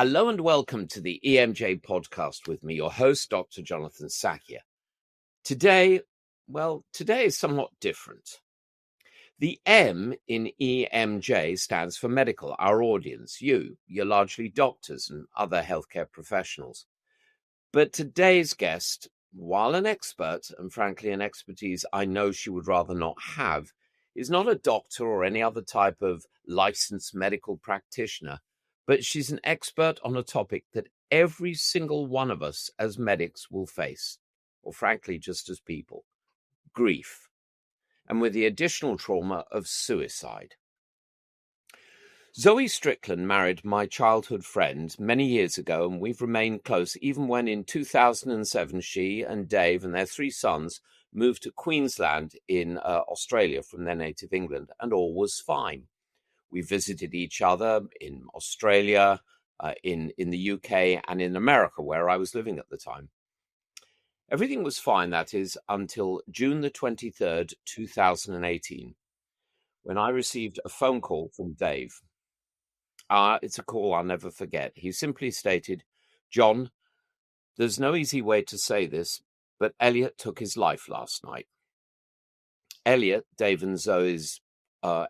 Hello and welcome to the EMJ podcast with me, your host, Dr. Jonathan Sackier. Today is somewhat different. The M in EMJ stands for medical, our audience, you. You're largely doctors and other healthcare professionals. But today's guest, while an expert, and frankly an expertise I know she would rather not have, is not a doctor or any other type of licensed medical practitioner, but she's an expert on a topic that every single one of us as medics will face, or frankly, just as people: grief, and with the additional trauma of suicide. Zoe Strickland married my childhood friend many years ago, and we've remained close even when in 2007 she and Dave and their 3 sons moved to Queensland in Australia from their native England, and all was fine. We visited each other in Australia, in the UK, and in America, where I was living at the time. Everything was fine, that is, until June the 23rd, 2018, when I received a phone call from Dave. It's a call I'll never forget. He simply stated, "John, there's no easy way to say this, but Elliot took his life last night." Elliot, Dave and Zoe's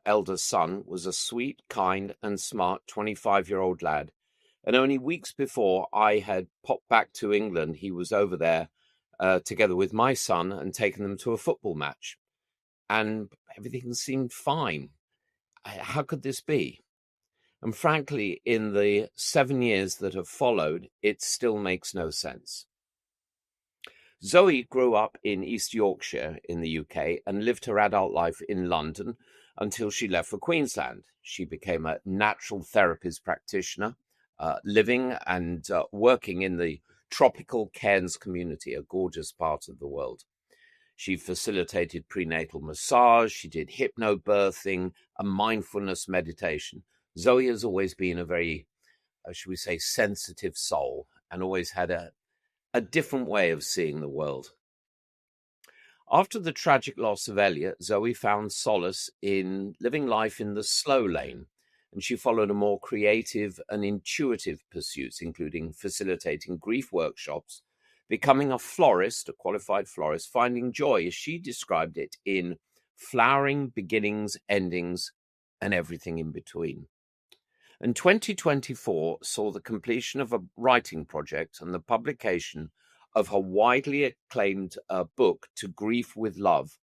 eldest son, was a sweet, kind and smart 25-year-old lad. And only weeks before I had popped back to England, he was over there together with my son and taken them to a football match. And everything seemed fine. How could this be? And frankly, in the 7 years that have followed, it still makes no sense. Zoe grew up in East Yorkshire in the UK and lived her adult life in London until she left for Queensland. She became a natural therapist practitioner, living and working in the tropical Cairns community, a gorgeous part of the world. She facilitated prenatal massage, she did hypnobirthing and mindfulness meditation. Zoe has always been a very, should we say, sensitive soul, and always had a different way of seeing the world. After the tragic loss of Elliot, Zoe found solace in living life in the slow lane, and she followed a more creative and intuitive pursuits, including facilitating grief workshops, becoming a florist, a qualified florist, finding joy, as she described it, in flowering, beginnings, endings, and everything in between. And 2024 saw the completion of a writing project and the publication of her widely acclaimed book, To Grief with Love,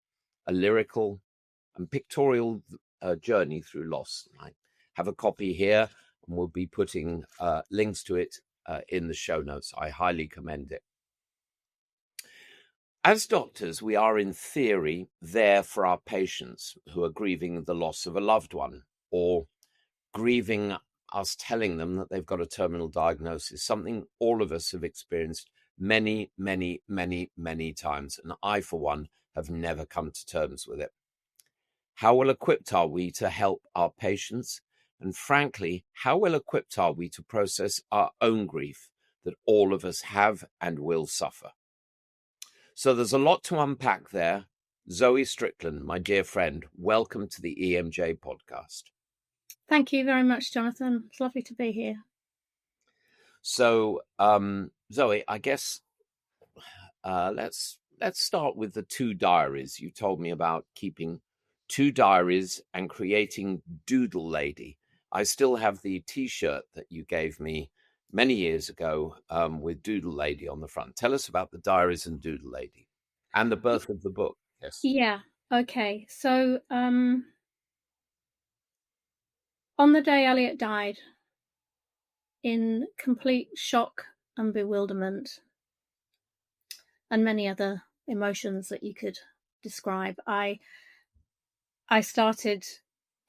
a lyrical and pictorial journey through loss. I have a copy here, and we'll be putting links to it in the show notes. I highly commend it. As doctors, we are in theory there for our patients who are grieving the loss of a loved one, or grieving us telling them that they've got a terminal diagnosis, something all of us have experienced many, many, many, many times. And I, for one, have never come to terms with it. How well equipped are we to help our patients? And frankly, how well equipped are we to process our own grief that all of us have and will suffer? So there's a lot to unpack there. Zoe Strickland, my dear friend, welcome to the EMJ podcast. Thank you very much, Jonathan. It's lovely to be here. So, Zoe, I guess let's start with the 2 diaries. You told me about keeping 2 diaries and creating Doodle Lady. I still have the T-shirt that you gave me many years ago with Doodle Lady on the front. Tell us about the diaries and Doodle Lady and the birth of the book. Yes. Yeah. Okay. So, on the day Elliot died, in complete shock and bewilderment and many other emotions that you could describe, I started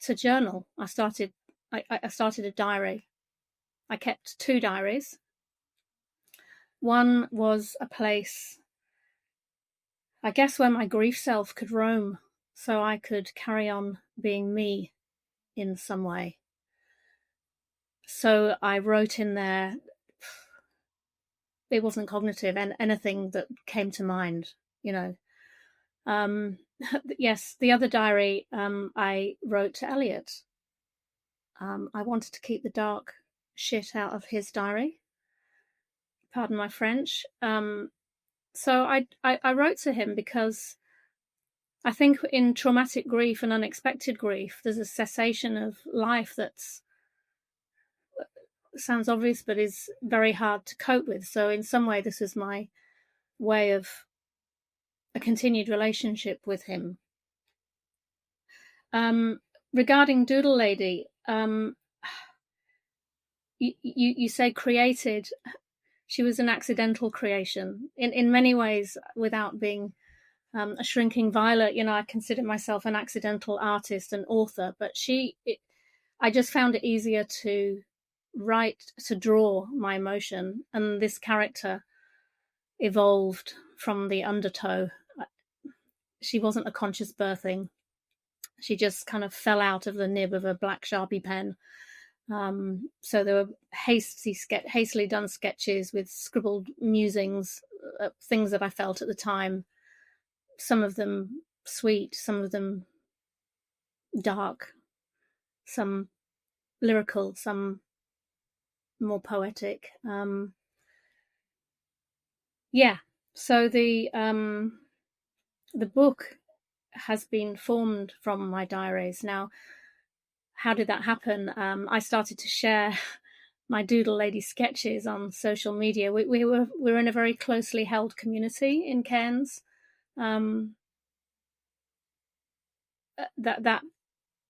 to journal. I started a diary. I kept 2 diaries. One was a place, I guess, where my grief self could roam, so I could carry on being me in some way. So I wrote in there, it wasn't cognitive, and anything that came to mind, you know. Yes, the other diary I wrote to Elliot. I wanted to keep the dark shit out of his diary. Pardon my French. So I wrote to him because I think in traumatic grief and unexpected grief, there's a cessation of life that's sounds obvious, but is very hard to cope with. So in some way, this was my way of a continued relationship with him. Regarding Doodle Lady, you say created. She was an accidental creation in many ways, without being a shrinking violet. I consider myself an accidental artist and author, but I just found it easier to write, to draw my emotion, and this character evolved from the undertow. She wasn't a conscious birthing. She just kind of fell out of the nib of a black Sharpie pen. So there were hastily done sketches with scribbled musings, things that I felt at the time. Some of them sweet, some of them dark, some lyrical, some more poetic. So the book has been formed from my diaries. Now, how did that happen? I started to share my Doodle Lady sketches on social media. We're in a very closely held community in Cairns. That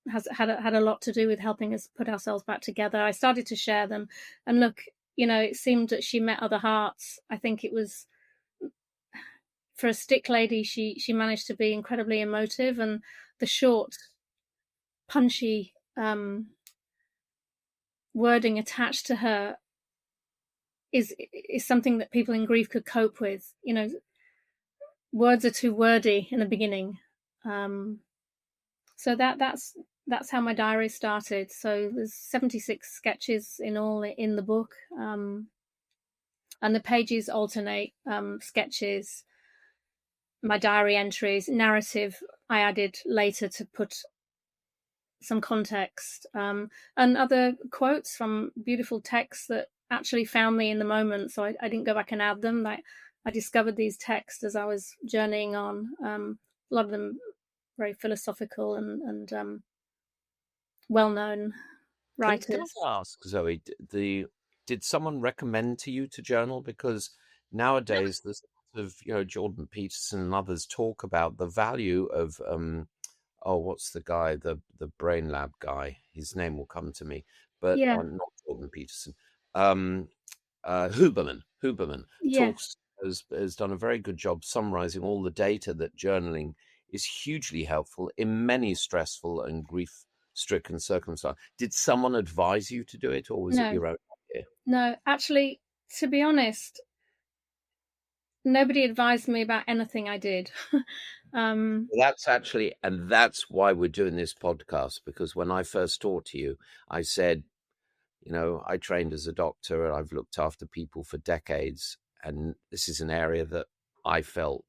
has had a lot to do with helping us put ourselves back together. I started to share them, and look, it seemed that she met other hearts. I think it was, for a stick lady, she managed to be incredibly emotive, and the short, punchy wording attached to her is something that people in grief could cope with. Words are too wordy in the beginning. So that's how my diary started. So there's 76 sketches in all in the book, and the pages alternate. Sketches, my diary entries, narrative I added later to put some context, and other quotes from beautiful texts that actually found me in the moment. So I didn't go back and add them. I discovered these texts as I was journeying on. A lot of them very philosophical and well-known writers. Can I ask, Zoe, did someone recommend to you to journal? Because nowadays there's of Jordan Peterson and others talk about the value of what's the guy, the Brain Lab guy? His name will come to me, but not Jordan Peterson. Huberman has done a very good job summarizing all the data that journaling is hugely helpful in many stressful and grief-stricken circumstances. Did someone advise you to do it, or was it your own idea? No, actually, to be honest, nobody advised me about anything I did. That's why we're doing this podcast, because when I first talked to you, I said, I trained as a doctor and I've looked after people for decades, and this is an area that I felt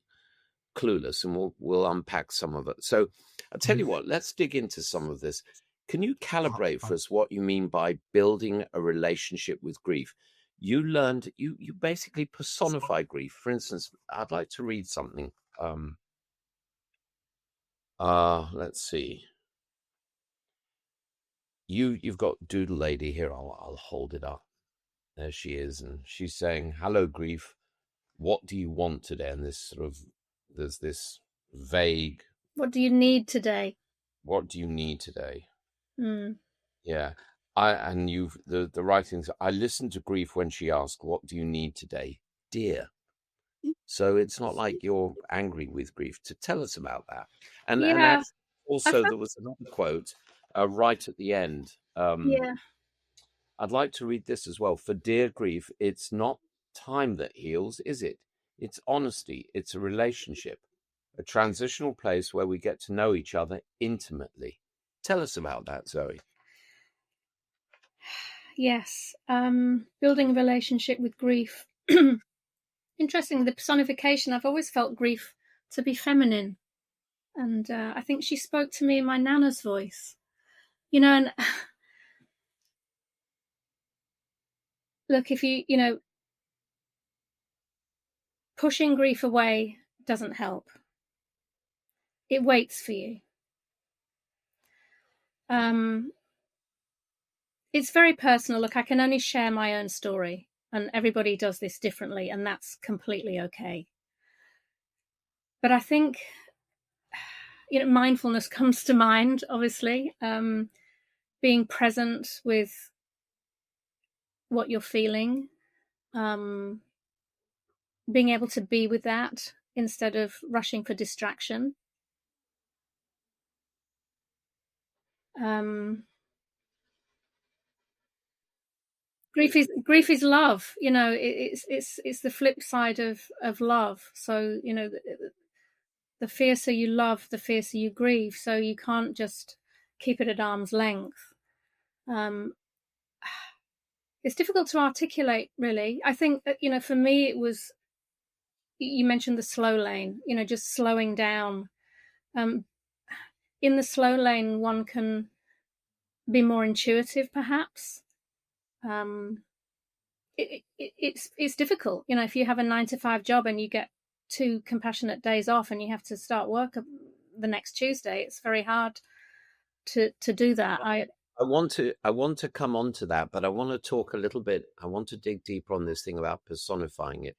clueless, and we'll unpack some of it. So I'll tell you what, let's dig into some of this. Can you calibrate for us what you mean by building a relationship with grief? You learned, you basically personify grief. For instance, I'd like to read something. Let's see. You've got Doodle Lady here. I'll hold it up. There she is, and she's saying, "Hello, grief. What do you want today?" And there's this vague. What do you need today? What do you need today? Mm. Yeah, the writings. I listened to grief when she asked, "What do you need today, dear?" So it's not like you're angry with grief. To tell us about that, and also there was another quote right at the end. I'd like to read this as well. For dear grief, it's not time that heals, is it? It's honesty. It's a relationship, a transitional place where we get to know each other intimately. Tell us about that, Zoe. Yes, building a relationship with grief. Interesting, the personification. I've always felt grief to be feminine, and I think she spoke to me in my nana's voice. And look, if pushing grief away doesn't help. It waits for you. It's very personal. Look, I can only share my own story, and everybody does this differently, and that's completely okay. But I think, mindfulness comes to mind, obviously. Being present with what you're feeling, being able to be with that instead of rushing for distraction. Grief is love. It's the flip side of love. So the fiercer you love, the fiercer you grieve. So you can't just keep it at arm's length. It's difficult to articulate, really. I think that, for me, it was, you mentioned the slow lane, just slowing down. In the slow lane, one can be more intuitive, perhaps. It's difficult, if you have a 9-to-5 job and you get 2 compassionate days off and you have to start work the next Tuesday. It's very hard to do that. I want to come on to that, but I want to talk a little bit. I want to dig deeper on this thing about personifying it.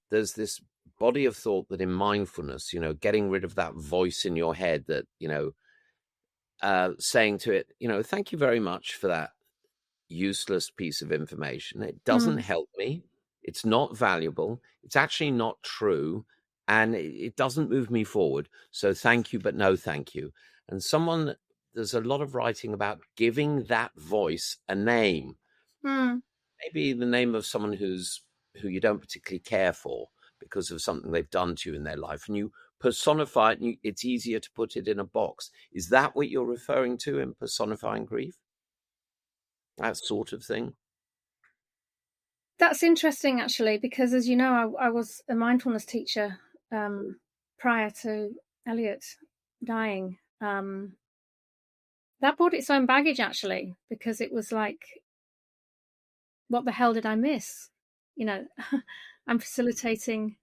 There's this body of thought that in mindfulness, getting rid of that voice in your head that, saying to it, thank you very much for that useless piece of information. It doesn't help me. It's not valuable. It's actually not true. And it doesn't move me forward. So thank you, but no thank you. And there's a lot of writing about giving that voice a name. Maybe the name of someone who you don't particularly care for because of something they've done to you in their life. And you personify it, and it's easier to put it in a box. Is that what you're referring to in personifying grief? That sort of thing? That's interesting, actually, because as you know, I was a mindfulness teacher prior to Elliot dying. That brought its own baggage, actually, because it was like, what the hell did I miss? I'm facilitating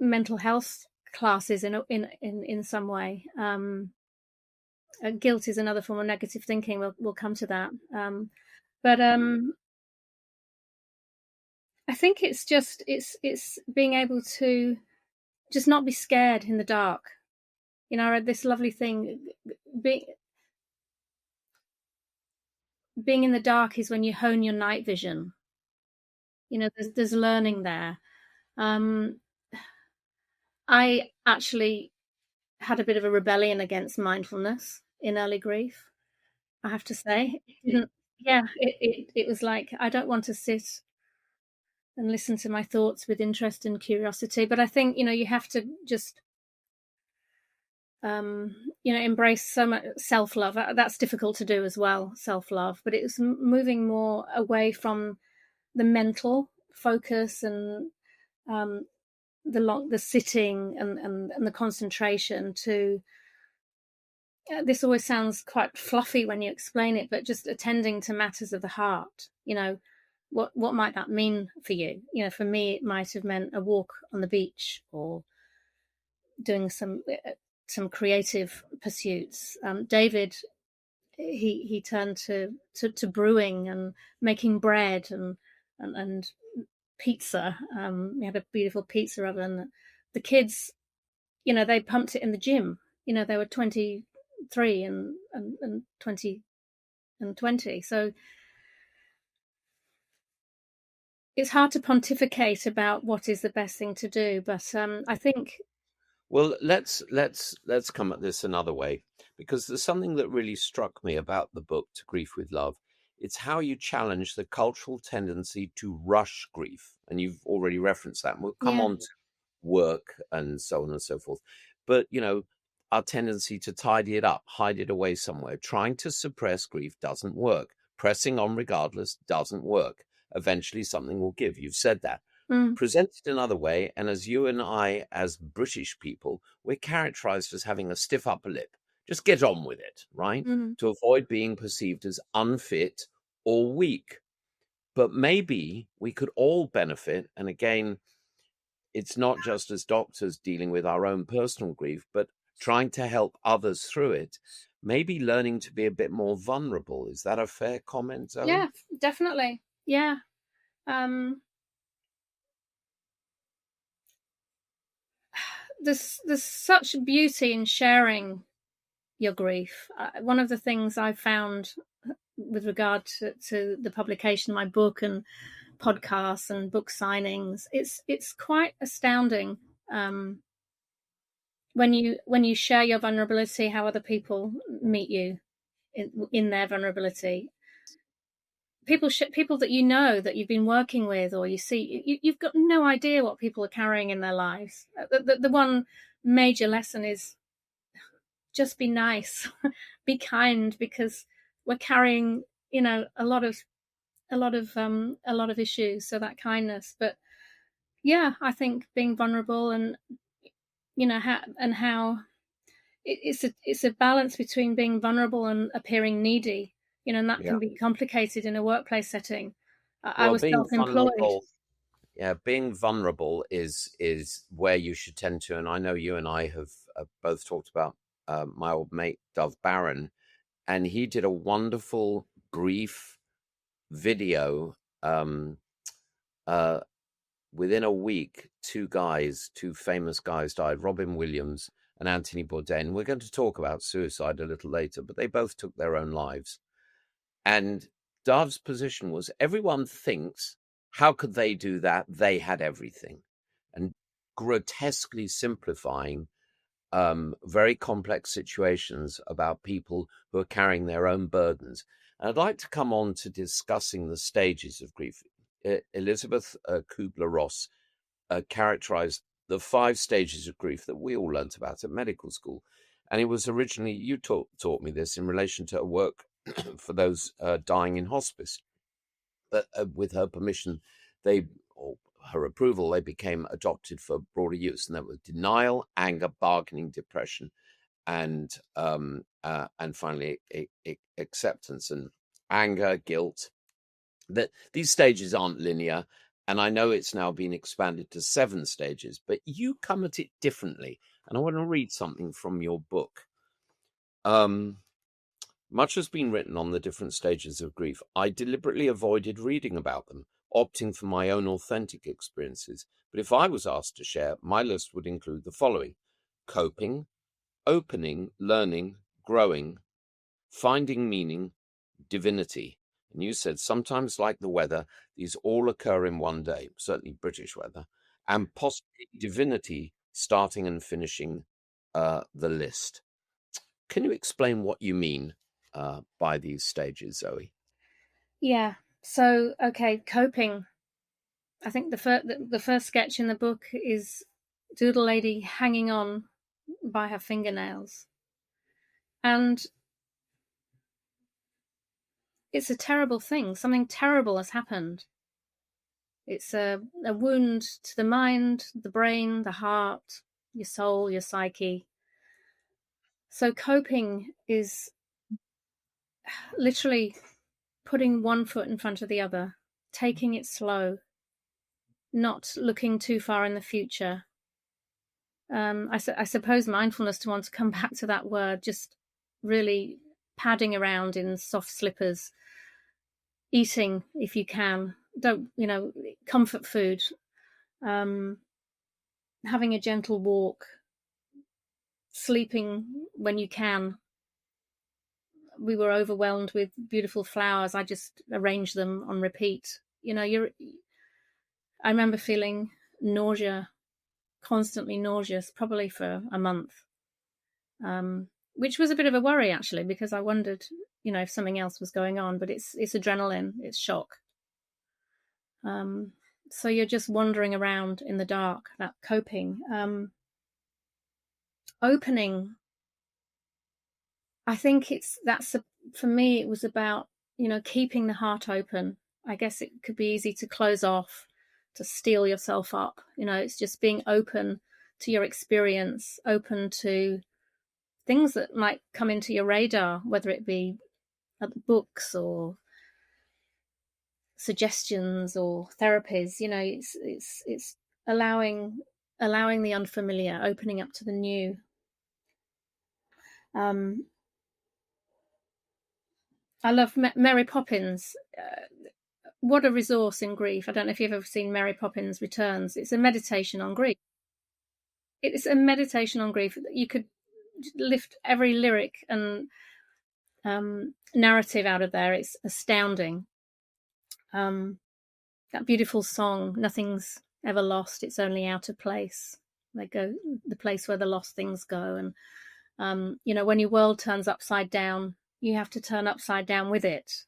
mental health classes in some way. Guilt is another form of negative thinking. We'll come to that. But I think it's just it's being able to just not be scared in the dark. I read this lovely thing. Being in the dark is when you hone your night vision. There's learning there. I actually had a bit of a rebellion against mindfulness in early grief, I have to say. It was like, I don't want to sit and listen to my thoughts with interest and curiosity. But I think, you have to just, embrace so much self-love. That's difficult to do as well, self-love. But it was moving more away from the mental focus and the sitting and the concentration to, this always sounds quite fluffy when you explain it, but just attending to matters of the heart. What might that mean for you? For me, it might have meant a walk on the beach or doing some creative pursuits. David, he turned to brewing and making bread and pizza. We had a beautiful pizza oven. The kids, they pumped it in the gym. They were 23 and 20 and 20. So it's hard to pontificate about what is the best thing to do, but I think. Well, let's come at this another way, because there's something that really struck me about the book To Grief with Love. It's how you challenge the cultural tendency to rush grief, and you've already referenced that. We'll come on to work and so on and so forth. But our tendency to tidy it up, hide it away somewhere, trying to suppress grief doesn't work. Pressing on regardless doesn't work. Eventually something will give. You've said that. Present it another way, and as you and I, as British people, we're characterized as having a stiff upper lip. Just get on with it, right? To avoid being perceived as unfit or weak. But maybe we could all benefit. And again, it's not just as doctors dealing with our own personal grief, but trying to help others through it. Maybe learning to be a bit more vulnerable. Is that a fair comment, Zoe? Yeah, definitely. Yeah. There's such beauty in sharing your grief. One of the things I found with regard to the publication of my book and podcasts and book signings, it's quite astounding when you share your vulnerability, how other people meet you in their vulnerability. People that you know, that you've been working with, or you see, you've got no idea what people are carrying in their lives. The one major lesson is just be nice, be kind, because we're carrying, a lot of issues. So that kindness, but yeah, I think being vulnerable and how it's a balance between being vulnerable and appearing needy, and that can be complicated in a workplace setting. I Well, was being self-employed. vulnerable, yeah, being vulnerable is where you should tend to. And I know you and I have both talked about my old mate Dove Barron, and he did a wonderful grief video. Within a week, two famous guys died, Robin Williams and Anthony Bourdain. We're going to talk about suicide a little later, but they both took their own lives. And Dove's position was, everyone thinks, how could they do that? They had everything. And grotesquely simplifying very complex situations about people who are carrying their own burdens. And I'd like to come on to discussing the stages of grief. Elizabeth Kubler-Ross characterized the 5 stages of grief that we all learnt about at medical school. And it was originally, you taught me this in relation to her work for those dying in hospice. But with her permission, or her approval, they became adopted for broader use. And that was denial, anger, bargaining, depression, and finally acceptance. And anger, guilt, that these stages aren't linear, and I know it's now been expanded to 7 stages, but you come at it differently. And I want to read something from your book. Much has been written on the different stages of grief. I deliberately avoided reading about them, opting for my own authentic experiences. But if I was asked to share, my list would include the following: coping, opening, learning, growing, finding meaning, divinity. And you said, sometimes like the weather, these all occur in one day, certainly British weather, and possibly divinity starting and finishing the list. Can you explain what you mean by these stages, Zoe? Yeah. So, okay, coping. I think the first sketch in the book is Doodle Lady hanging on by her fingernails. And it's a terrible thing. Something terrible has happened. It's a wound to the mind, the brain, the heart, your soul, your psyche. So coping is literally putting one foot in front of the other, taking it slow, not looking too far in the future. I suppose mindfulness, to want to come back to that word, just really padding around in soft slippers, eating if you can, don't, comfort food, having a gentle walk, sleeping when you can. We were overwhelmed with beautiful flowers. I just arranged them on repeat. I remember feeling constantly nauseous, probably for a month, which was a bit of a worry, actually, because I wondered, if something else was going on. But it's adrenaline, it's shock. So you're just wandering around in the dark, that coping. Opening, I think for me, it was about, keeping the heart open. I guess it could be easy to close off, to steel yourself up. It's just being open to your experience, open to things that might come into your radar, whether it be books or suggestions or therapies. It's allowing the unfamiliar, opening up to the new. I love Mary Poppins. What a resource in grief. I don't know if you've ever seen Mary Poppins Returns. It's a meditation on grief. It's a meditation on grief. You could lift every lyric and narrative out of there. It's astounding. That beautiful song, nothing's ever lost, it's only out of place. They go the place where the lost things go. And when your world turns upside down, you have to turn upside down with it.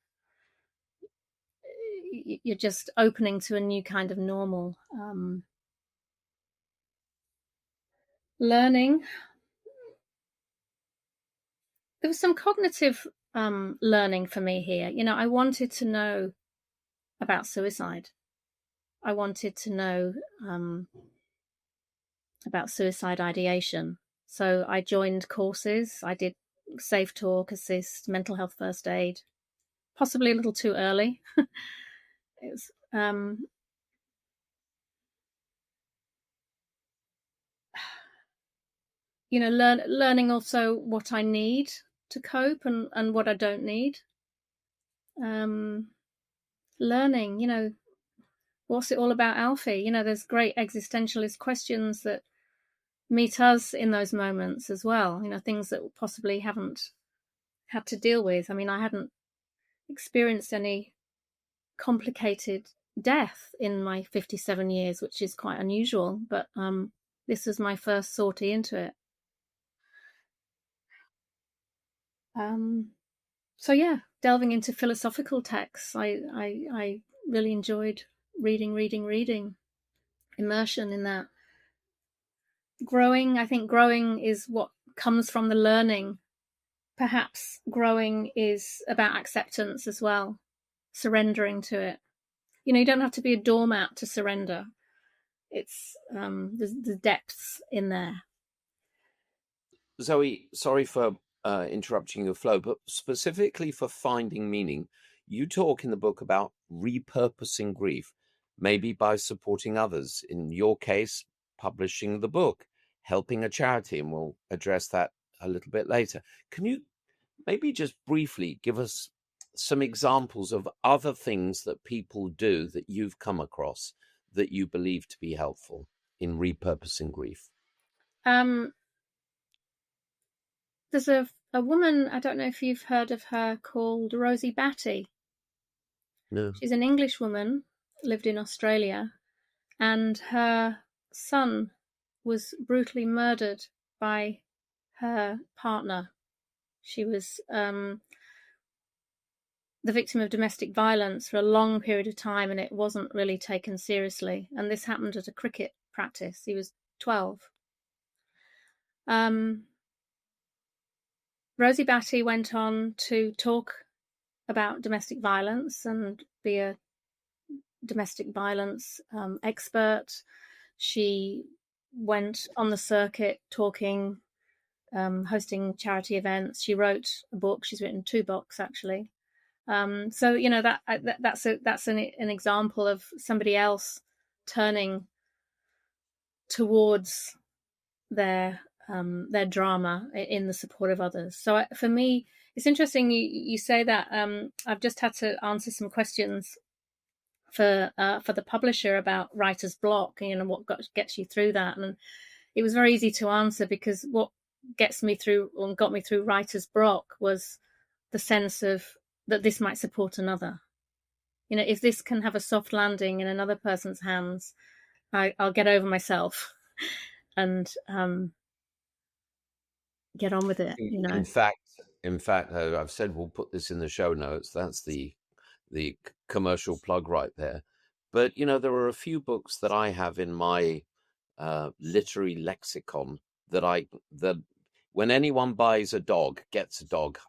You're just opening to a new kind of normal. Learning. There was some cognitive learning for me here. I wanted to know about suicide. I wanted to know about suicide ideation. So I joined courses. I did Safe Talk, Assist, Mental Health First Aid, possibly a little too early. It was learning also what I need to cope and what I don't need. Learning, what's it all about, Alfie? There's great existentialist questions that meet us in those moments as well. Things that possibly haven't had to deal with. I mean, I hadn't experienced any complicated death in my 57 years, which is quite unusual, but this was my first sortie into it. So yeah, delving into philosophical texts. I really enjoyed reading, immersion in that. I think growing is what comes from the learning. Perhaps growing is about acceptance as well, surrendering to it. You don't have to be a doormat to surrender. It's the depths in there. Zoe, sorry for interrupting your flow, but specifically for finding meaning, you talk in the book about repurposing grief, maybe by supporting others. In your case, publishing the book, helping a charity, and we'll address that a little bit later. Can you maybe just briefly give us some examples of other things that people do that you've come across that you believe to be helpful in repurposing grief? There's a woman, I don't know if you've heard of her, called Rosie Batty. No. She's an English woman, lived in Australia, and her son was brutally murdered by her partner. She was the victim of domestic violence for a long period of time, and it wasn't really taken seriously. And this happened at a cricket practice. He was 12. Rosie Batty went on to talk about domestic violence and be a domestic violence expert. She went on the circuit talking, hosting charity events. She wrote a book. She's written 2 books, actually. So that's an example of somebody else turning towards their drama in the support of others. So for me, it's interesting you say that. I've just had to answer some questions for the publisher about writer's block, what gets you through that, and it was very easy to answer because what got me through writer's block was the sense of that this might support another. If this can have a soft landing in another person's hands, I'll get over myself and get on with it. In fact, I've said we'll put this in the show notes. That's the commercial plug right there. But there are a few books that I have in my literary lexicon that when anyone gets a dog,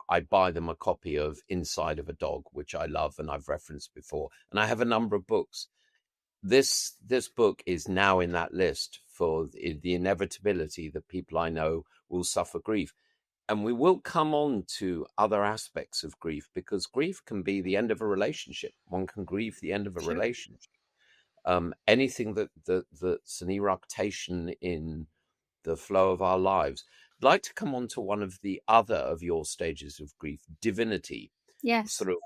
I buy them a copy of Inside of a Dog, which I love and I've referenced before. And I have a number of books. This book is now in that list for the inevitability that people I know will suffer grief. And we will come on to other aspects of grief, because grief can be the end of a relationship. One can grieve the end of a Sure. relationship. Anything that's an eructation in the flow of our lives. I'd like to come on to one of the other of your stages of grief, divinity. Yes. Sort of,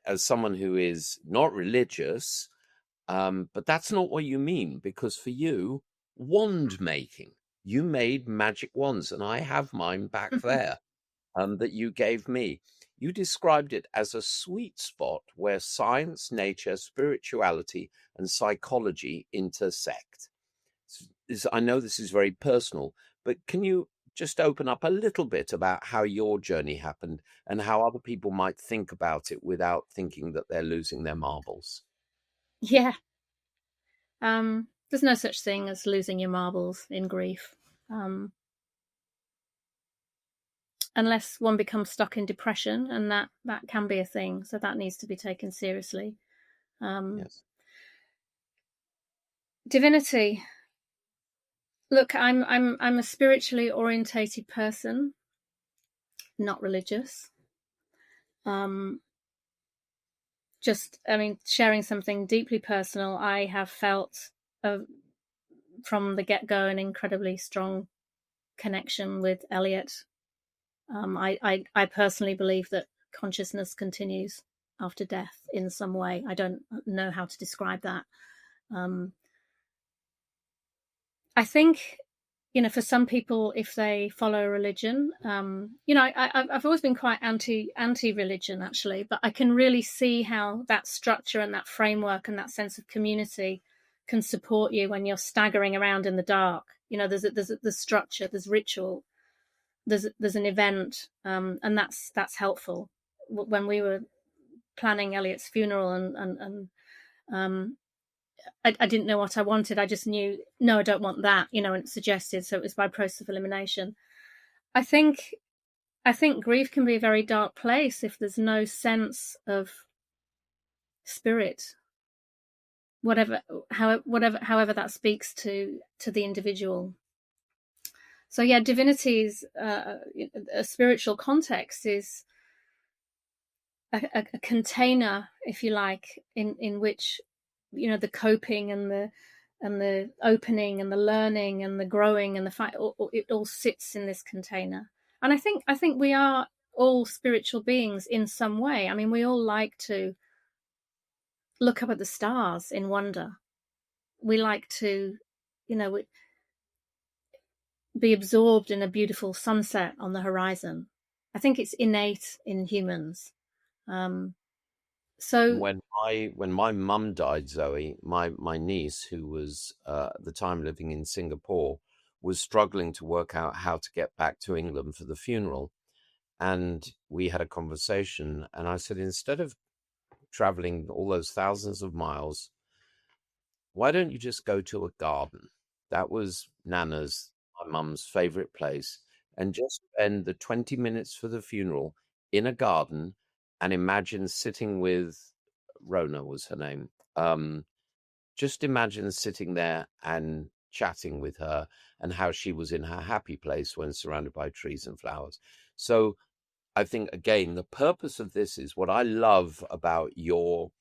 as someone who is not religious, but that's not what you mean, because for you, wand making, you made magic wands, and I have mine back there that you gave me. You described it as a sweet spot where science, nature, spirituality, and psychology intersect. I know this is very personal, but can you just open up a little bit about how your journey happened and how other people might think about it without thinking that they're losing their marbles? Yeah. There's no such thing as losing your marbles in grief. Unless one becomes stuck in depression, and that can be a thing, so that needs to be taken seriously. Yes. Divinity. Look, I'm a spiritually orientated person, not religious. Sharing something deeply personal, I have felt from the get-go an incredibly strong connection with Elliot. I personally believe that consciousness continues after death in some way. I don't know how to describe that. I think, for some people, if they follow a religion, I've always been quite anti-religion, actually, but I can really see how that structure and that framework and that sense of community can support you when you're staggering around in the dark. There's structure, there's ritual, there's an event, and that's helpful. When we were planning Elliot's funeral, and I didn't know what I wanted. I just knew, no, I don't want that, and it suggested, so it was by process of elimination. I think grief can be a very dark place if there's no sense of spirit, however that speaks to the individual. So yeah, divinity's a spiritual context is a container, if you like, in which the coping and the opening and the learning and the growing and the fight, it all sits in this container. And I think we are all spiritual beings in some way. I mean, we all like to look up at the stars in wonder. We like to, be absorbed in a beautiful sunset on the horizon. I think it's innate in humans. So when my mum died, Zoe, my niece, who was at the time living in Singapore, was struggling to work out how to get back to England for the funeral. And we had a conversation, and I said, instead of traveling all those thousands of miles, why don't you just go to a garden? That was Nana's, my mum's favorite place, and just spend the 20 minutes for the funeral in a garden and imagine sitting with Rona was her name. Just imagine sitting there and chatting with her and how she was in her happy place when surrounded by trees and flowers. So I think, again, the purpose of this is what I love about your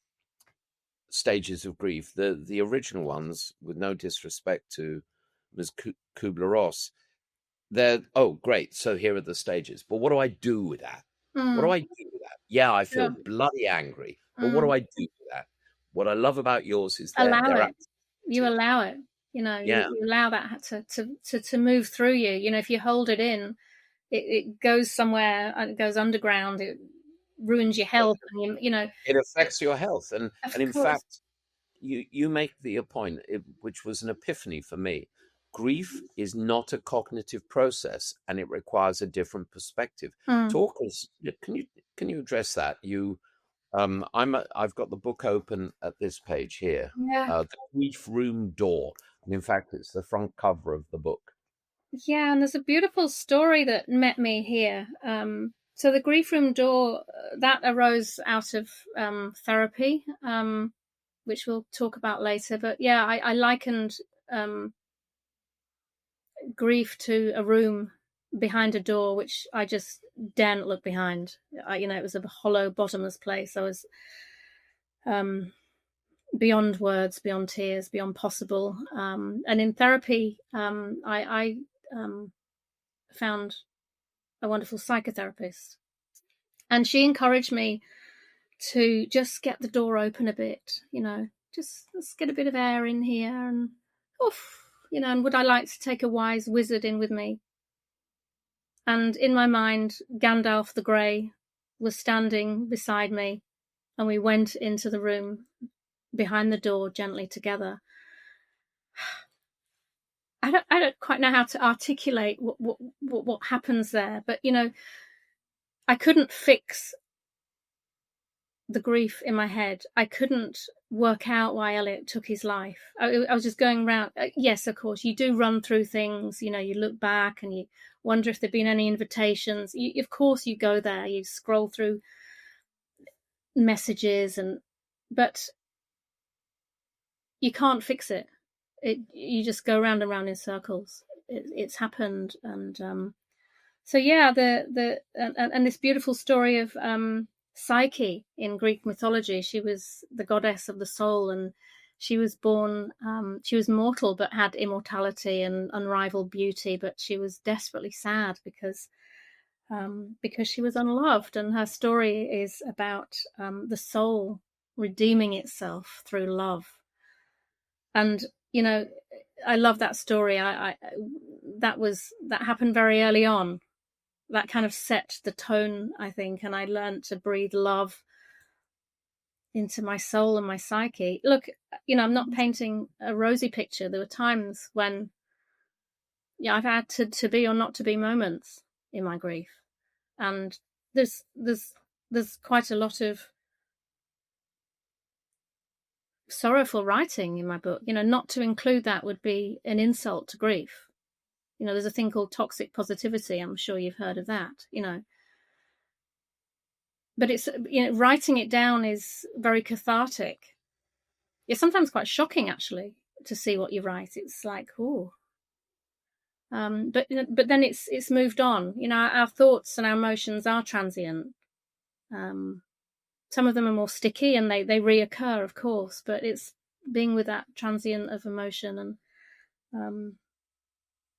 stages of grief, the original ones, with no disrespect to Ms. Kubler-Ross. They're, oh, great, so here are the stages. But what do I do with that? What do I do with that? Yeah, I feel bloody angry. But what do I do with that? What I love about yours is allow they're it. You allow it. yeah. You allow that to move through you. If you hold it in, it goes somewhere. It goes underground. It ruins your health. And It affects your health. And in course. fact, you make the point, which was an epiphany for me. Grief is not a cognitive process, and it requires a different perspective. Talk us. Can you address that? I've got the book open at this page here. Yeah. The Grief Room Door, and in fact, it's the front cover of the book. Yeah, and there's a beautiful story that met me here. So the Grief Room Door, that arose out of therapy, which we'll talk about later. But yeah, I likened grief to a room behind a door which I just daren't look behind. It was a hollow, bottomless place. I was beyond words, beyond tears, beyond possible. And in therapy, I found a wonderful psychotherapist, and she encouraged me to just get the door open a bit, just let's get a bit of air in here, and and would I like to take a wise wizard in with me? And in my mind, Gandalf the Grey was standing beside me, and we went into the room behind the door gently together. I don't quite know how to articulate what happens there, but I couldn't fix the grief in my head. I couldn't work out why Elliot took his life. I was just going around. Yes, of course, you do run through things. You look back and you wonder if there've been any invitations. Of course, you go there. You scroll through messages, but you can't fix it. You just go round and round in circles. It's happened, and so yeah, and this beautiful story of Psyche in Greek mythology. She was the goddess of the soul, and she was born. She was mortal, but had immortality and unrivaled beauty. But she was desperately sad because she was unloved, and her story is about the soul redeeming itself through love. And I love that story. That happened very early on. That kind of set the tone, I think, and I learned to breathe love into my soul and my psyche. Look, I'm not painting a rosy picture. There were times when, I've had to be or not to be moments in my grief, and there's quite a lot of sorrowful writing in my book. Not to include that would be an insult to grief. There's a thing called toxic positivity. I'm sure you've heard of that, But it's, writing it down is very cathartic. It's sometimes quite shocking, actually, to see what you write. It's like, oh. But then it's moved on. Our thoughts and our emotions are transient. Some of them are more sticky and they reoccur, of course, but it's being with that transient of emotion. And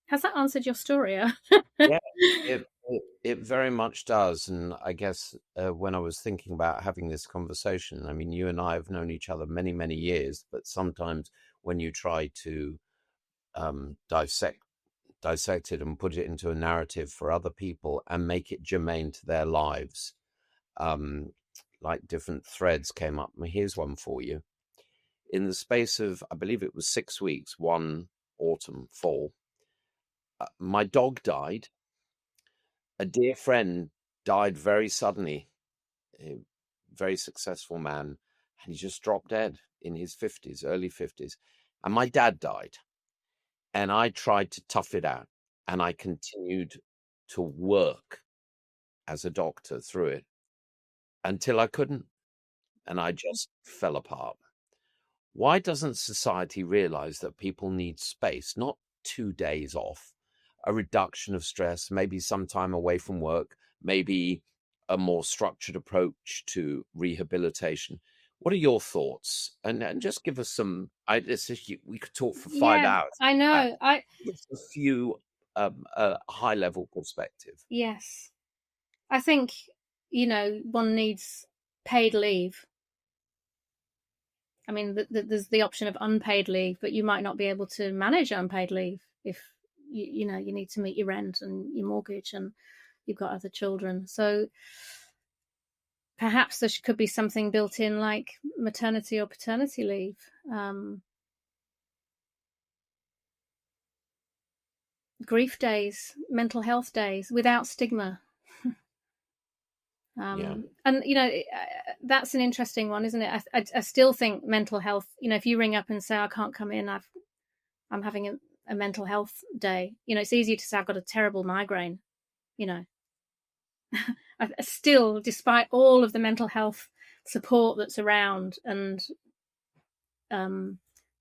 has that answered your story? Yeah, it very much does. And I guess when I was thinking about having this conversation, I mean, you and I have known each other many, many years, but sometimes when you try to dissect it and put it into a narrative for other people and make it germane to their lives, like different threads came up. And here's one for you. In the space of, I believe it was 6 weeks, one autumn, fall, my dog died. A dear friend died very suddenly, a very successful man, and he just dropped dead in his 50s, early 50s. And my dad died. And I tried to tough it out, and I continued to work as a doctor through it until I couldn't, and I just fell apart. Why doesn't society realize that people need space, not 2 days off, a reduction of stress, maybe some time away from work, maybe a more structured approach to rehabilitation? What are your thoughts? And just give us some. We could talk for 5 hours. I know. Just a few high level perspective. Yes, I think one needs paid leave. I mean, there's the option of unpaid leave, but you might not be able to manage unpaid leave if you need to meet your rent and your mortgage and you've got other children. So perhaps there could be something built in like maternity or paternity leave. Grief days, mental health days without stigma. And that's an interesting one, isn't it? I still think mental health, if you ring up and say I can't come in, I'm having a mental health day, it's easier to say I've got a terrible migraine. I still, despite all of the mental health support that's around and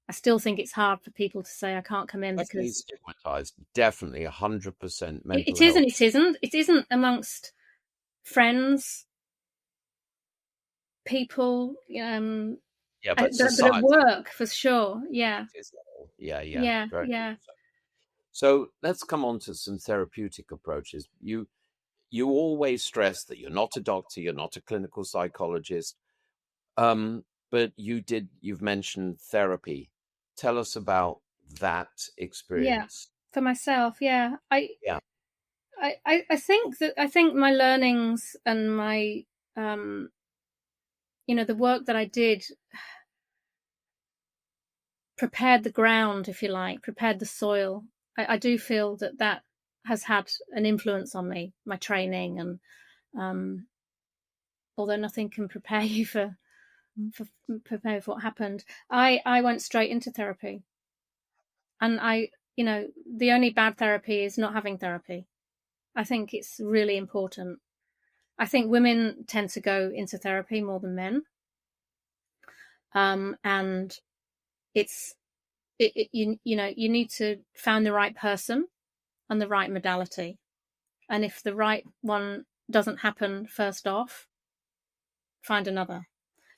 I still think it's hard for people to say I can't come in Definitely because stigmatized. Definitely 100% mental it is and health. it isn't. It isn't amongst friends, people, Yeah, but but at society work for sure. Yeah, is yeah, yeah, yeah, very yeah, much so. So let's come on to some therapeutic approaches. You always stress that you're not a doctor, you're not a clinical psychologist, but you've mentioned therapy. Tell us about that yeah. experience. For myself, yeah. Yeah, I think my learnings and my um, the work that I did prepared the ground, if you like, prepared the soil. I do feel that that has had an influence on me, my training, and um, although nothing can prepare you for prepare for what happened, I went straight into therapy, and the only bad therapy is not having therapy. I think it's really important. I think women tend to go into therapy more than men, and it's you need to find the right person and the right modality. And if the right one doesn't happen first off, find another.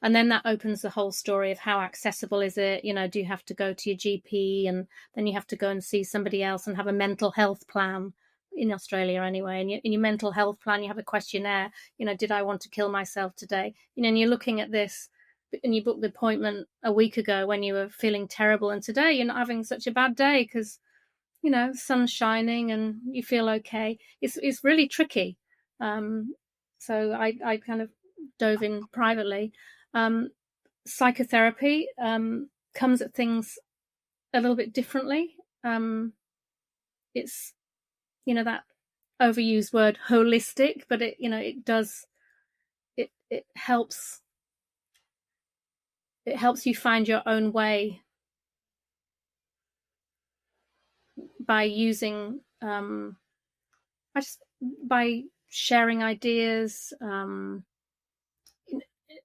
And then that opens the whole story of how accessible is it? Do you have to go to your GP and then you have to go and see somebody else and have a mental health plan in Australia anyway? And in your mental health plan, you have a questionnaire. Did I want to kill myself today? And you're looking at this and you booked the appointment a week ago when you were feeling terrible, and today you're not having such a bad day because sun's shining and you feel okay. It's really tricky. So I kind of dove in privately. Psychotherapy comes at things a little bit differently. It's that overused word holistic, but it does it helps you find your own way by using by sharing ideas,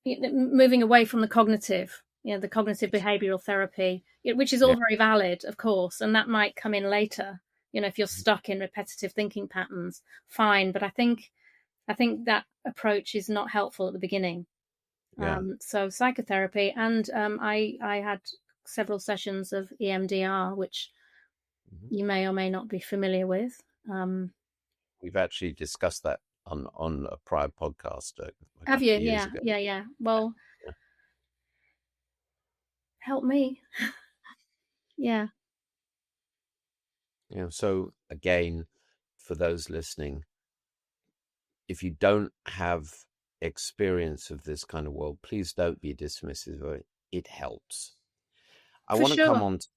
moving away from the cognitive, the cognitive behavioral therapy, which is yeah, all very valid, of course, and that might come in later. If you're stuck in repetitive thinking patterns, fine. But I think that approach is not helpful at the beginning. yeah. So psychotherapy, and I had several sessions of EMDR, which Mhm. you may or may not be familiar with. Um, We've actually discussed that on a prior podcast a have couple you? of years Yeah, ago. yeah, yeah. Well, Yeah. help me. Yeah, So again, for those listening, if you don't have experience of this kind of world, please don't be dismissive of it. It helps. I for want to come sure. on to,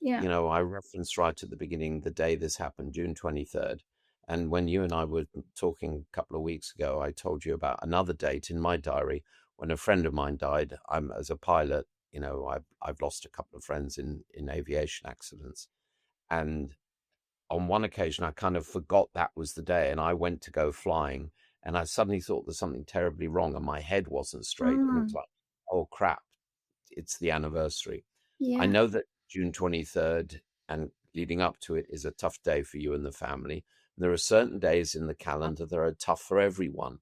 Yeah. I referenced right at the beginning the day this happened, June 23rd. And when you and I were talking a couple of weeks ago, I told you about another date in my diary when a friend of mine died. I'm as a pilot, I've lost a couple of friends in aviation accidents. And on one occasion, I kind of forgot that was the day, and I went to go flying, and I suddenly thought there's something terribly wrong, and my head wasn't straight, and it was Mm, like, oh crap, it's the anniversary. I yeah. know that June 23rd and leading up to it is a tough day for you and the family. There are certain days in the calendar that are tough for everyone,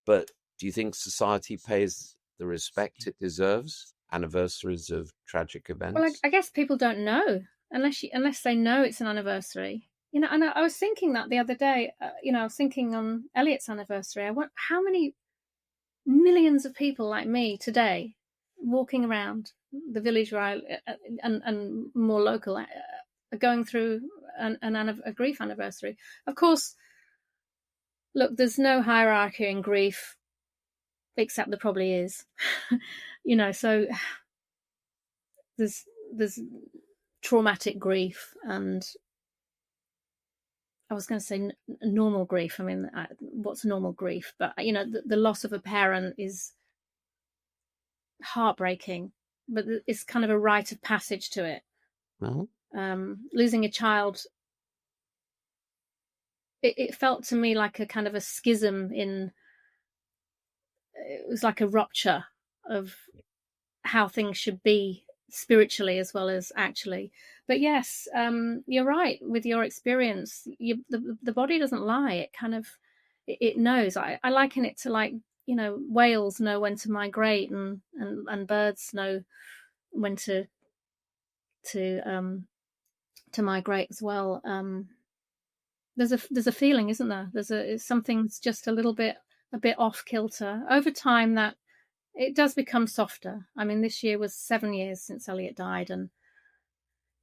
but do you think society pays the respect it deserves? Anniversaries of tragic Well, events? I guess people don't know unless they know it's an anniversary. And I was thinking that the other day. I was thinking on Elliot's anniversary. I went, how many millions of people like me today walking around the village where and more local are going through a grief anniversary. Of course, look, there's no hierarchy in grief, except there probably is. So there's traumatic grief, and I was going to say normal grief. I mean, what's normal grief? But the loss of a parent is heartbreaking, but it's kind of a rite of passage to it. Well, Losing a child, it felt to me like a kind of a schism in. It was like a rupture of how things should be spiritually as well as actually. But yes, you're right with your experience. The body doesn't lie. It kind of it knows. I liken it to, like, whales know when to migrate, and birds know when to migrate as well. There's a feeling, isn't there? Something's just a bit off kilter. Over time, that it does become softer. I mean, this year was 7 years since Elliot died, and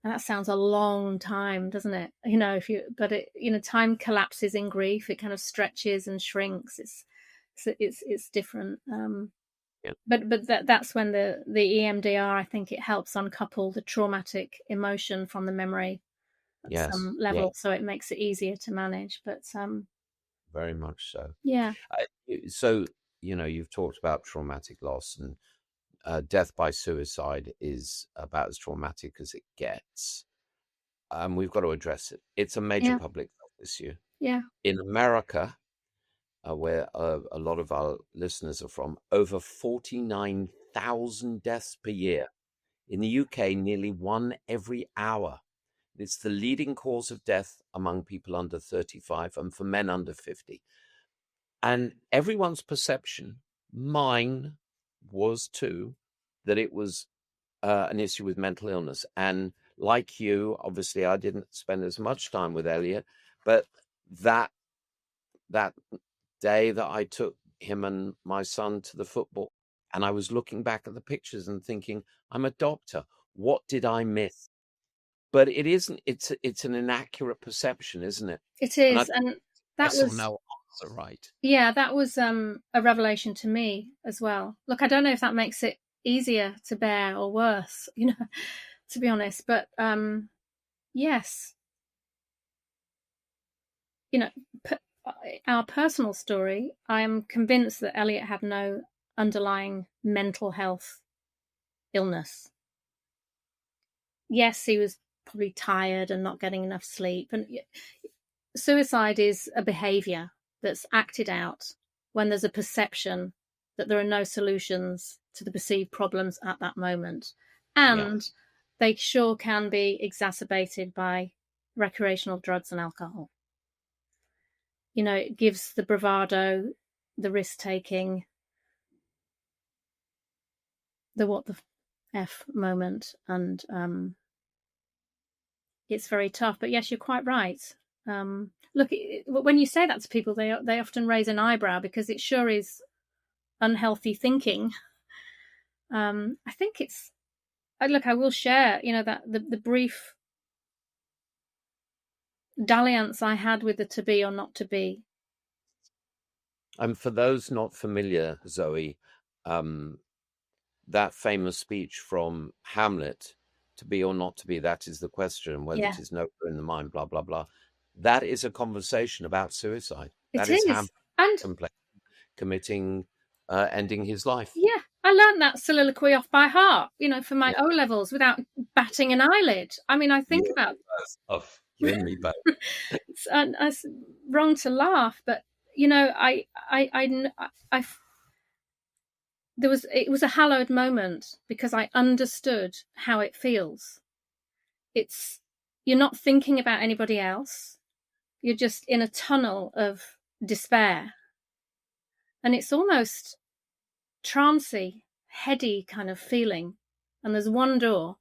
that sounds a long time, doesn't it? Time collapses in grief. It kind of stretches and shrinks. It's different. Yeah. But that's when the EMDR, I think it helps uncouple the traumatic emotion from the memory at some level, so it makes it easier to manage. But very much so. Yeah. So you've talked about traumatic loss, and death by suicide is about as traumatic as it gets. We've got to address it. It's a major public health issue. Yeah. In America, where a lot of our listeners are from, over 49,000 deaths per year. In the UK, nearly 1 every hour. It's the leading cause of death among people under 35 and for men under 50. And everyone's perception, mine was too, that it was an issue with mental illness. And like you, obviously, I didn't spend as much time with Elliot, but that day that I took him and my son to the football, and I was looking back at the pictures and thinking, I'm a doctor. What did I miss? But it isn't. It's an inaccurate perception, isn't it? It is, and that was no answer, right? Yeah, that was a revelation to me as well. Look, I don't know if that makes it easier to bear or worse, to be honest. But yes, our personal story, I am convinced that Elliot had no underlying mental health illness. Yes, he was probably tired and not getting enough sleep. And suicide is a behavior that's acted out when there's a perception that there are no solutions to the perceived problems at that moment. And they sure can be exacerbated by recreational drugs and alcohol. It gives the bravado, the risk-taking, the what the F moment. And it's very tough. But yes, you're quite right. Look, when you say that to people, they often raise an eyebrow because it sure is unhealthy thinking. I think it's. I will share, that the brief dalliance I had with the to be or not to be. And for those not familiar, Zoe, that famous speech from Hamlet, to be or not to be, that is the question, whether it is no in the mind, blah, blah, blah. That is a conversation about suicide. That is Hamlet committing, ending his life. Yeah, I learned that soliloquy off by heart, for my O-levels without batting an eyelid. I mean, I think about... You and me both. It's wrong to laugh, but, it was a hallowed moment because I understood how it feels. You're not thinking about anybody else. You're just in a tunnel of despair. And it's almost trancey, heady kind of feeling. And there's one door.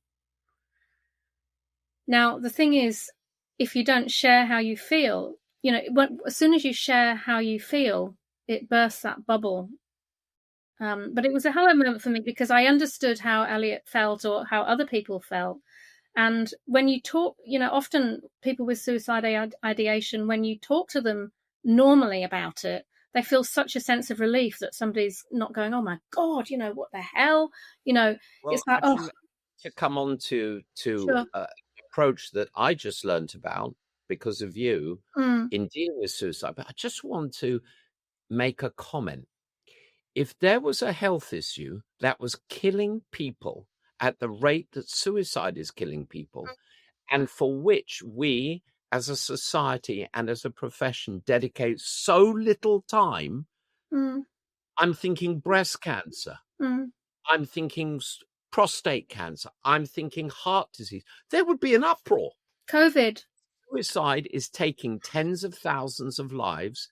Now, the thing is, if you don't share how you feel, as soon as you share how you feel, it bursts that bubble. But it was a hello moment for me because I understood how Elliot felt or how other people felt. And when you talk, often people with suicide ideation, when you talk to them normally about it, they feel such a sense of relief that somebody's not going, oh my God, what the hell? Well, it's like, to come on to sure. Approach that I just learned about because of you in dealing with suicide. But I just want to make a comment. If there was a health issue that was killing people at the rate that suicide is killing people, and for which we as a society and as a profession dedicate so little time, I'm thinking breast cancer. I'm thinking prostate cancer. I'm thinking heart disease. There would be an uproar. COVID. Suicide is taking tens of thousands of lives,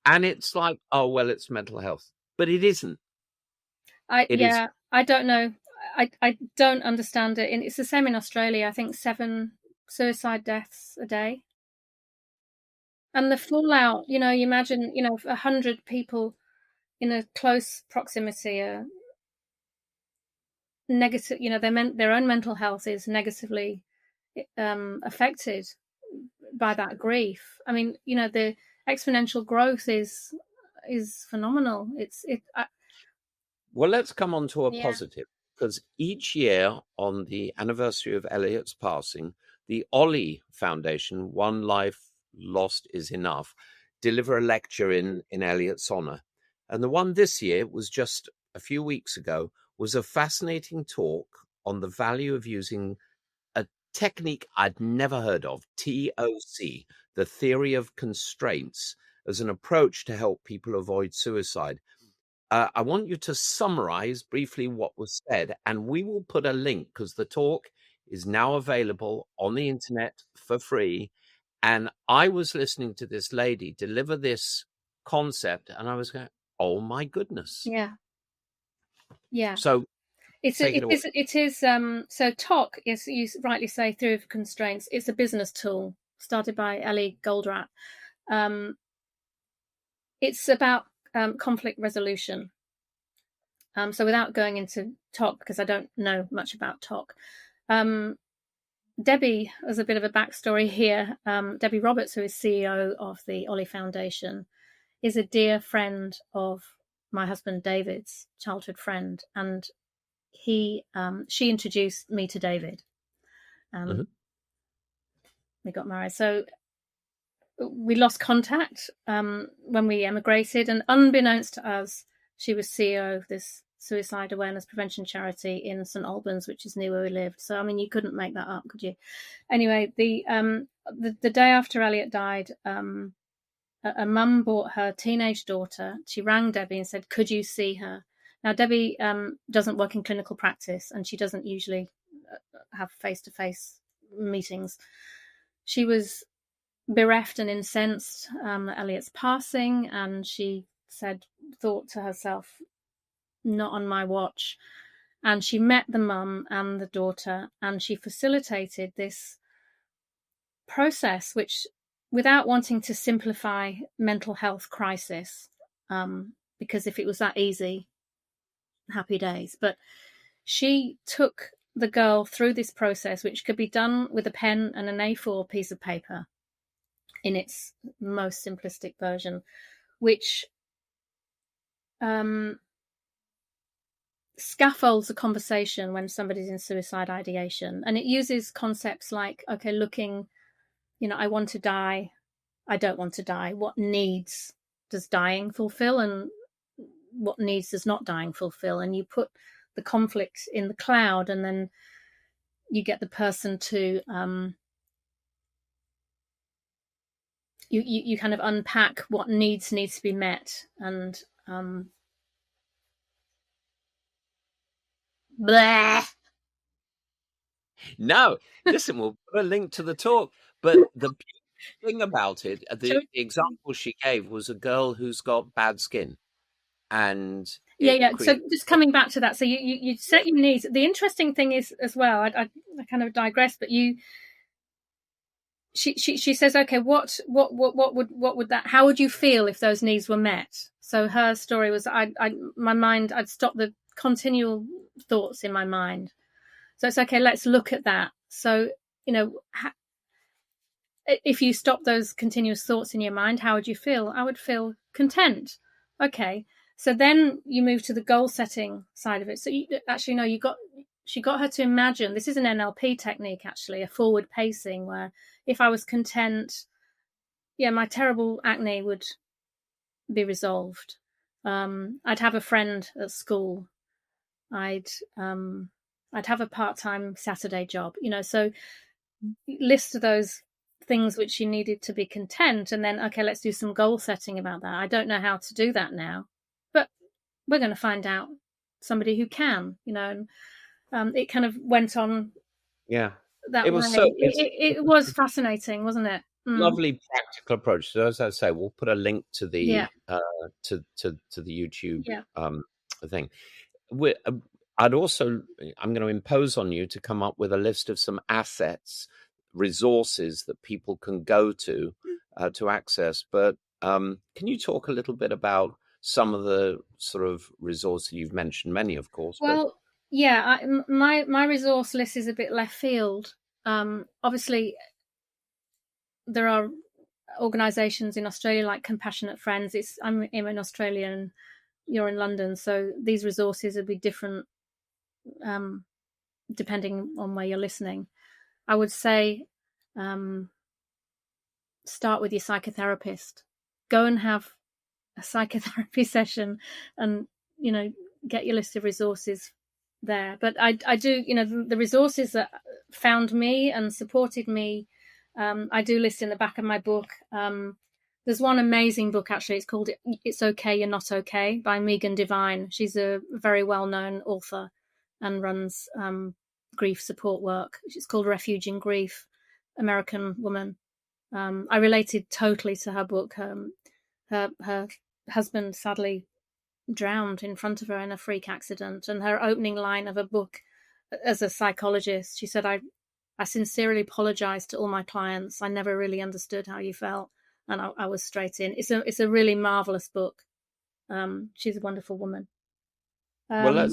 and it's like, oh, well, it's mental health. But it isn't. I don't know. I don't understand it. And it's the same in Australia. I think 7 suicide deaths a day. And the fallout, you imagine, 100 people in a close proximity are negative, their own mental health is negatively affected by that grief. I mean, the exponential growth is phenomenal. Well, let's come on to a positive, because each year on the anniversary of Elliot's passing, the OLLIE Foundation, One Life Lost is Enough, deliver a lecture in Elliot's honour. And the one this year was just a few weeks ago, was a fascinating talk on the value of using a technique I'd never heard of, TOC, the theory of constraints, as an approach to help people avoid suicide. I want you to summarize briefly what was said, and we will put a link, because the talk is now available on the internet for free. And I was listening to this lady deliver this concept, and I was going, oh my goodness. Yeah. So it is so TOC is, you rightly say, theory of constraints. It's a business tool started by Ellie Goldratt. It's about conflict resolution. So without going into TOC, because I don't know much about TOC, Debbie, as a bit of a backstory here, Debbie Roberts, who is CEO of the OLLIE Foundation, is a dear friend of my husband David's, childhood friend, and she introduced me to David. We got married, so we lost contact when we emigrated, and unbeknownst to us, she was CEO of this suicide awareness prevention charity in St Albans, which is near where we lived. So I mean, you couldn't make that up, could you? Anyway, the day after Elliot died, a mum brought her teenage daughter. She rang Debbie and said, could you see her? Now, Debbie doesn't work in clinical practice, and she doesn't usually have face-to-face meetings. She was bereft and incensed at Elliot's passing, and she thought to herself, not on my watch. And she met the mum and the daughter, and she facilitated this process, which, without wanting to simplify mental health crisis, because if it was that easy, happy days, but she took the girl through this process, which could be done with a pen and an A4 piece of paper in its most simplistic version, which scaffolds a conversation when somebody's in suicide ideation. And it uses concepts like, okay, looking, I want to die, I don't want to die. What needs does dying fulfill, and what needs does not dying fulfill? And you put the conflict in the cloud, and then you get the person to you kind of unpack what needs to be met. And blah. No, listen, we'll put a link to the talk. But the thing about it, the example she gave was a girl who's got bad skin. And so just coming back to that, so you set your needs. The interesting thing is as well, I kind of digress, but she says, okay, what would that, how would you feel if those needs were met? So her story was, I'd stop the continual thoughts in my mind. So it's okay, let's look at that. So, if you stop those continuous thoughts in your mind, how would you feel? I would feel content. Okay. So then you move to the goal setting side of it. So she got her to imagine, this is an NLP technique, actually, a forward pacing, where if I was content, my terrible acne would be resolved. I'd have a friend at school. I'd have a part-time Saturday job, so list those things which she needed to be content, and then, okay, let's do some goal setting about that. I don't know how to do that now, but we're going to find out somebody who can, it kind of went on Yeah. that It was so way. It was fascinating, wasn't it? lovely practical approach. So as I say, we'll put a link to Yeah, the to the YouTube yeah. thing. we I'd also, I'm going to impose on you to come up with a list of some assets, resources that people can go to access. But can you talk a little bit about some of the sort of resources you've mentioned? Many, of course, but Well, yeah, my resource list is a bit left field. Obviously, there are organisations in Australia like Compassionate Friends. I'm in Australia and you're in London, so these resources would be different depending on where you're listening. I would say start with your psychotherapist. Go and have a psychotherapy session and, get your list of resources there. But I do, the resources that found me and supported me, I do list in the back of my book. There's one amazing book, actually. It's called It's Okay, You're Not Okay by Megan Devine. She's a very well-known author and runs grief support work. It's called Refuge in Grief, American woman. I related totally to her book. Her husband sadly drowned in front of her in a freak accident, and her opening line of a book, as a psychologist, she said, I sincerely apologize to all my clients. I never really understood how you felt, and I was straight in. It's a really marvelous book. She's a wonderful woman. well, Um,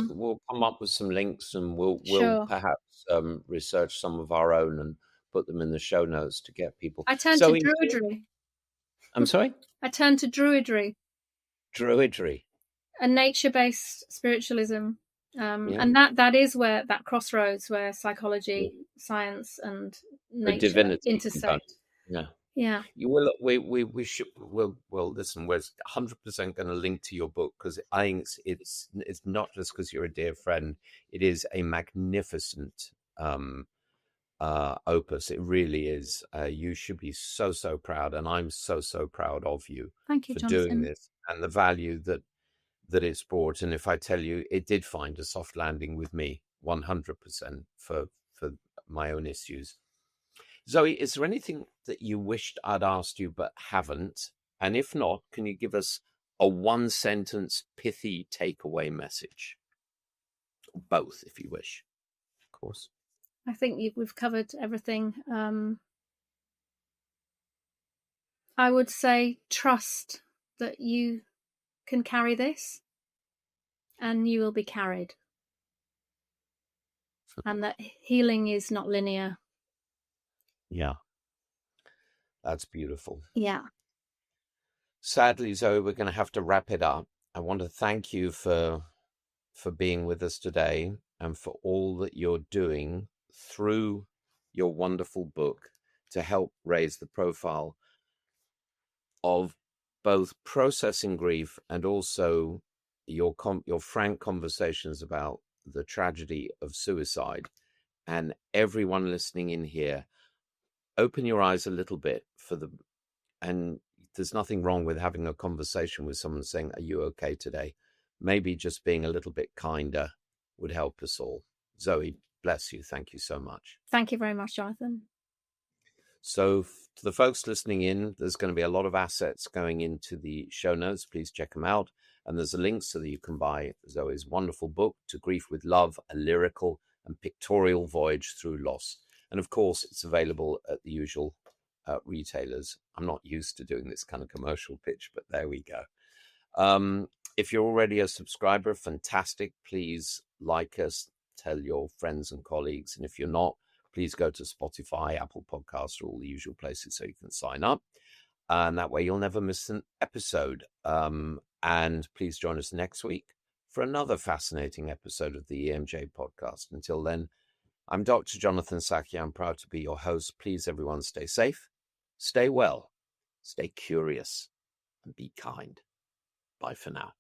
we'll come up with some links, and we'll sure. perhaps research some of our own and put them in the show notes to get people. I turned to So, Druidry. I'm sorry, I turned to Druidry, Druidry. a nature-based spiritualism, Yeah, and that is where that crossroads where yeah. psychology, science, and The nature divinity component. intersect. Yeah. Yeah, You will. We should. Well. Listen, we're 100% going to link to your book because I think it's not just because you're a dear friend. It is a magnificent opus. It really is. You should be so proud, and I'm so proud of you thank you, for doing Jonathan. this and the value that it's brought. And if I tell you, it did find a soft landing with me, 100% for my own issues. Zoe, is there anything that you wished I'd asked you but haven't? And if not, can you give us a one sentence pithy takeaway message? Or both, if you wish, of course. I think we've covered everything. I would say trust that you can carry this, and you will be carried, and that healing is not linear. Yeah, that's beautiful. Yeah. Sadly, Zoe, we're going to have to wrap it up. I want to thank you for being with us today and for all that you're doing through your wonderful book to help raise the profile of both processing grief and also your frank conversations about the tragedy of suicide. And everyone listening in here, open your eyes a little bit and there's nothing wrong with having a conversation with someone saying, are you okay today? Maybe just being a little bit kinder would help us all. Zoe, bless you. Thank you so much. Thank you very much, Jonathan. So to the folks listening in, there's going to be a lot of assets going into the show notes. Please check them out. And there's a link so that you can buy Zoe's wonderful book, To Grief with Love, a lyrical and pictorial voyage through loss. And of course, it's available at the usual retailers. I'm not used to doing this kind of commercial pitch, but there we go. If you're already a subscriber, fantastic. Please like us, tell your friends and colleagues. And if you're not, please go to Spotify, Apple Podcasts, or all the usual places so you can sign up. And that way you'll never miss an episode. And please join us next week for another fascinating episode of the EMJ podcast. Until then, I'm Dr. Jonathan Sackier. I'm proud to be your host. Please, everyone, stay safe, stay well, stay curious, and be kind. Bye for now.